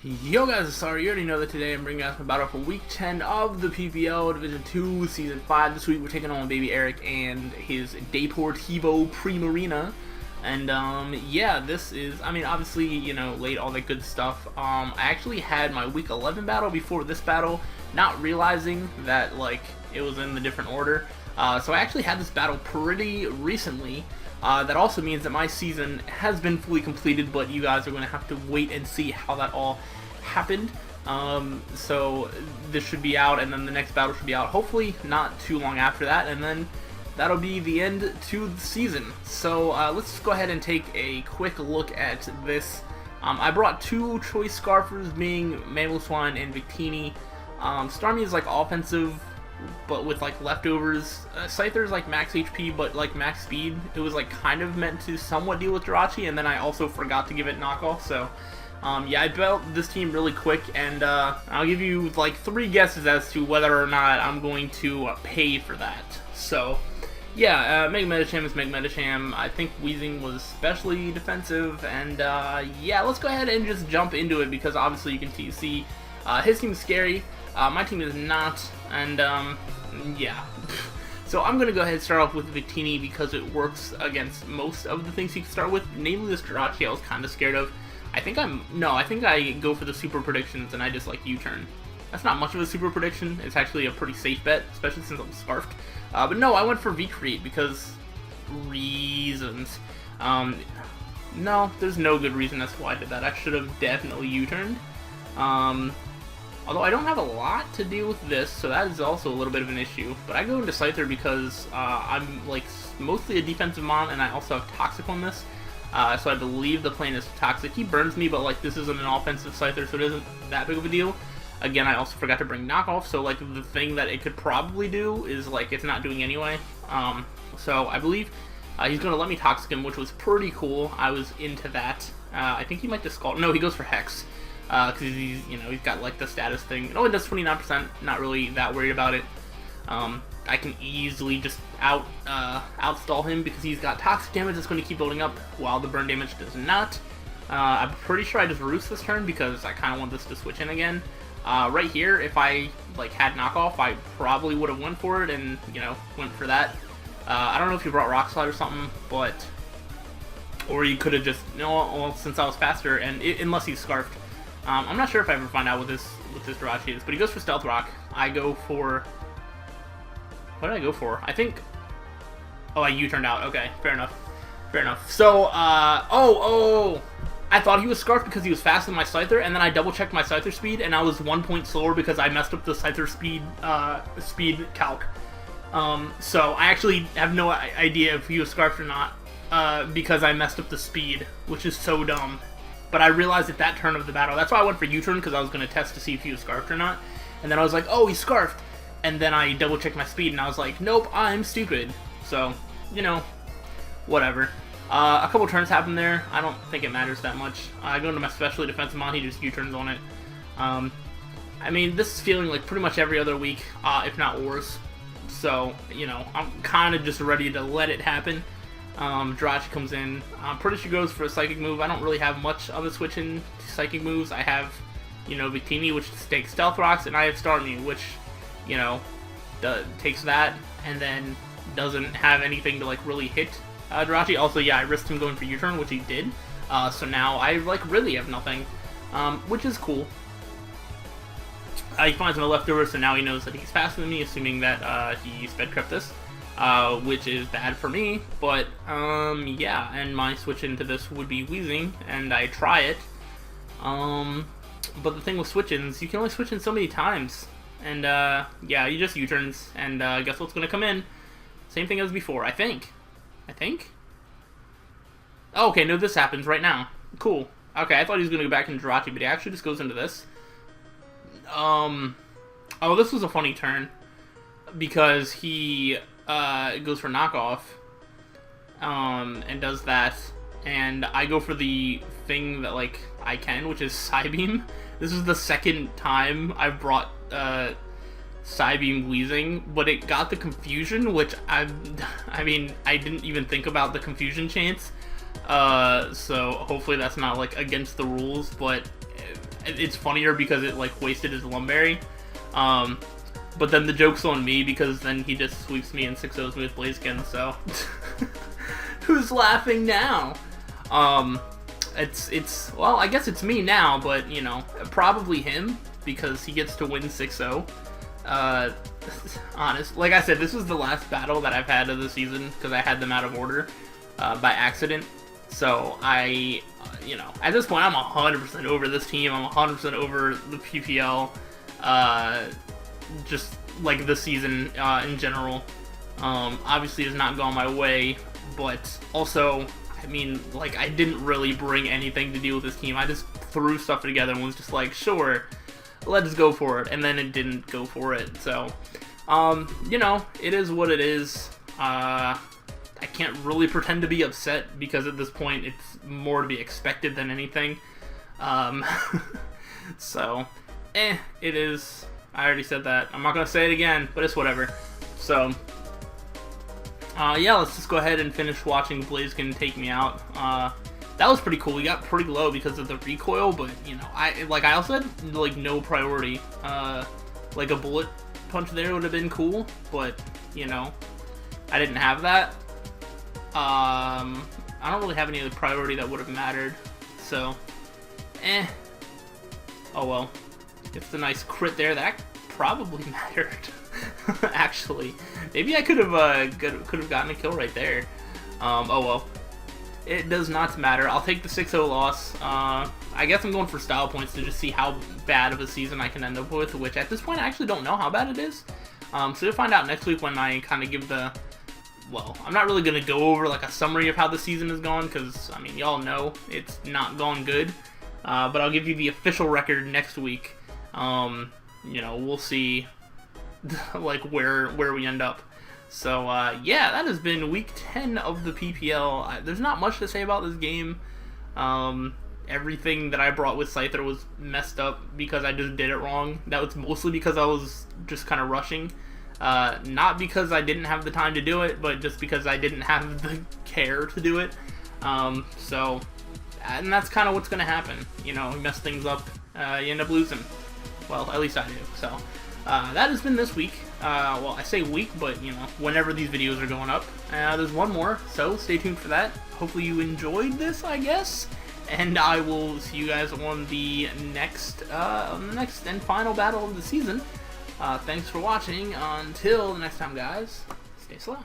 Yo guys, sorry, you already know that today I'm bringing us a battle for week 10 of the PPL Division 2 Season 5. This week we're taking on Baby Eric and his Deportivo Primarina. And yeah, this is, obviously, late, all that good stuff. I actually had my week 11 battle before this battle, not realizing that, it was in the different order. So I actually had this battle pretty recently. That also means that my season has been fully completed, but you guys are going to have to wait and see how that all happened. So this should be out, and then the next battle should be out, hopefully not too long after that, and then that'll be the end to the season. So let's just go ahead and take a quick look at this. I brought two choice scarfers, being Swine and Victini. Starmie is offensive, but with leftovers. Scyther's max HP but max speed. It was kind of meant to somewhat deal with Jirachi, and then I also forgot to give it knockoff. So yeah, I built this team really quick, and I'll give you 3 guesses as to whether or not I'm going to pay for that. So yeah, Mega Metacham is Mega Metacham. I think Weezing was especially defensive, and yeah, let's go ahead and just jump into it, because obviously you can see his team is scary. My team is not, and yeah. So I'm going to go ahead and start off with Victini because it works against most of the things you can start with, namely this Jirachi I was kind of scared of. I think I go for the super predictions and I just U-turn. That's not much of a super prediction. It's actually a pretty safe bet, especially since I'm scarfed. But no, I went for V-Create because reasons. No, there's no good reason as to why I did that. I should have definitely U-turned. Although I don't have a lot to deal with this, so that is also a little bit of an issue. But I go into Scyther because I'm mostly a defensive mon, and I also have Toxic on this. So I believe the plan is Toxic. He burns me, but this isn't an offensive Scyther, so it isn't that big of a deal. Again, I also forgot to bring knockoff, so the thing that it could probably do is it's not doing anyway. So I believe he's going to let me Toxic him, which was pretty cool. I was into that. I think he might just Scald. No, he goes for Hex. Because he's got the status thing. It only does 29%, not really that worried about it. I can easily just outstall him because he's got toxic damage that's going to keep building up while the burn damage does not. I'm pretty sure I just roost this turn because I kind of want this to switch in again. Right here, if I had knockoff, I probably would have went for it and went for that. I don't know if you brought Rock Slide or something, but or you could have just well, since I was faster, and unless he's scarfed. I'm not sure if I ever find out what this Jirachi is, but he goes for Stealth Rock. I go for... What did I go for? I think... Oh, I U-turned out. Okay, fair enough. Fair enough. So, I thought he was Scarfed because he was faster than my Scyther, and then I double-checked my Scyther speed, and I was 1 point slower because I messed up the Scyther speed calc. So, I actually have no idea if he was Scarfed or not, because I messed up the speed, which is so dumb. But I realized at that turn of the battle, that's why I went for U-turn, because I was going to test to see if he was scarfed or not. And then I was like, oh, he's scarfed. And then I double-checked my speed, and I was like, nope, I'm stupid. So, whatever. A couple turns happened there. I don't think it matters that much. I go into my specially defensive mon, he just U-turns on it. This is feeling like pretty much every other week, if not worse. So, I'm kind of just ready to let it happen. Jirachi comes in. I'm pretty sure goes for a psychic move. I don't really have much of a switch in psychic moves. I have, Victini, which takes Stealth Rocks, and I have Starmie, which, takes that, and then doesn't have anything to really hit Jirachi. Also, yeah, I risked him going for U-turn, which he did. So now I really have nothing, which is cool. He finds my leftover, so now he knows that he's faster than me, assuming that he sped crept this. Which is bad for me, but, yeah, and my switch into this would be Weezing, and I try it, but the thing with switch-ins, you can only switch in so many times, and, yeah, you just U-turns, and, guess what's gonna come in? Same thing as before, I think. Oh, okay, no, this happens right now. Cool. Okay, I thought he was gonna go back into Jirachi, but he actually just goes into this. Oh, this was a funny turn, because he... goes for knockoff, and does that, and I go for the thing that I can, which is Psybeam. This is the second time I've brought Psybeam Weezing, but it got the confusion, which I didn't even think about the confusion chance. So hopefully that's not against the rules, but it's funnier because it like wasted his Lumberry. But then the joke's on me because then he just sweeps me in 6-0s with Blaziken, so who's laughing now? Well, I guess it's me now, but you know, probably him because he gets to win 6-0. Honest, like I said, this was the last battle that I've had of the season because I had them out of order by accident. So you know, at this point, I'm 100% over this team. I'm 100% over the PPL. Just like the season in general. Obviously, has not gone my way, but also, I mean, like I didn't really bring anything to deal with this team. I just threw stuff together and was just like, sure, let's go for it, and then it didn't go for it. So, you know, it is what it is. I can't really pretend to be upset because at this point it's more to be expected than anything. So, it is. I already said that. I'm not gonna say it again, but it's whatever. So, yeah, let's just go ahead and finish watching Blaziken take me out. That was pretty cool. We got pretty low because of the recoil, but you know, I also had like no priority. Like a bullet punch there would have been cool, but you know, I didn't have that. I don't really have any other priority that would have mattered. So, oh well. It's a nice crit there. That probably mattered. Actually, maybe I could have gotten a kill right there. Oh well. It does not matter. I'll take the 6-0 loss. I guess I'm going for style points to just see how bad of a season I can end up with, which at this point I actually don't know how bad it is. So you'll find out next week when I kind of give the... Well, I'm not really going to go over like a summary of how the season has gone because, I mean, y'all know it's not gone good. But I'll give you the official record next week. You know, we'll see like where we end up. So yeah, that has been week 10 of the PPL. There's not much to say about this game. Everything that I brought with Scyther was messed up because I just did it wrong. That was mostly because I was just kind of rushing. Not because I didn't have the time to do it, but just because I didn't have the care to do it. So, and that's kind of what's going to happen. You know, you mess things up, you end up losing. Well, at least I do. So, that has been this week. Well, I say week, but, you know, whenever these videos are going up. There's one more, so stay tuned for that. Hopefully you enjoyed this, I guess. And I will see you guys on the next and final battle of the season. Thanks for watching. Until the next time, guys, stay slow.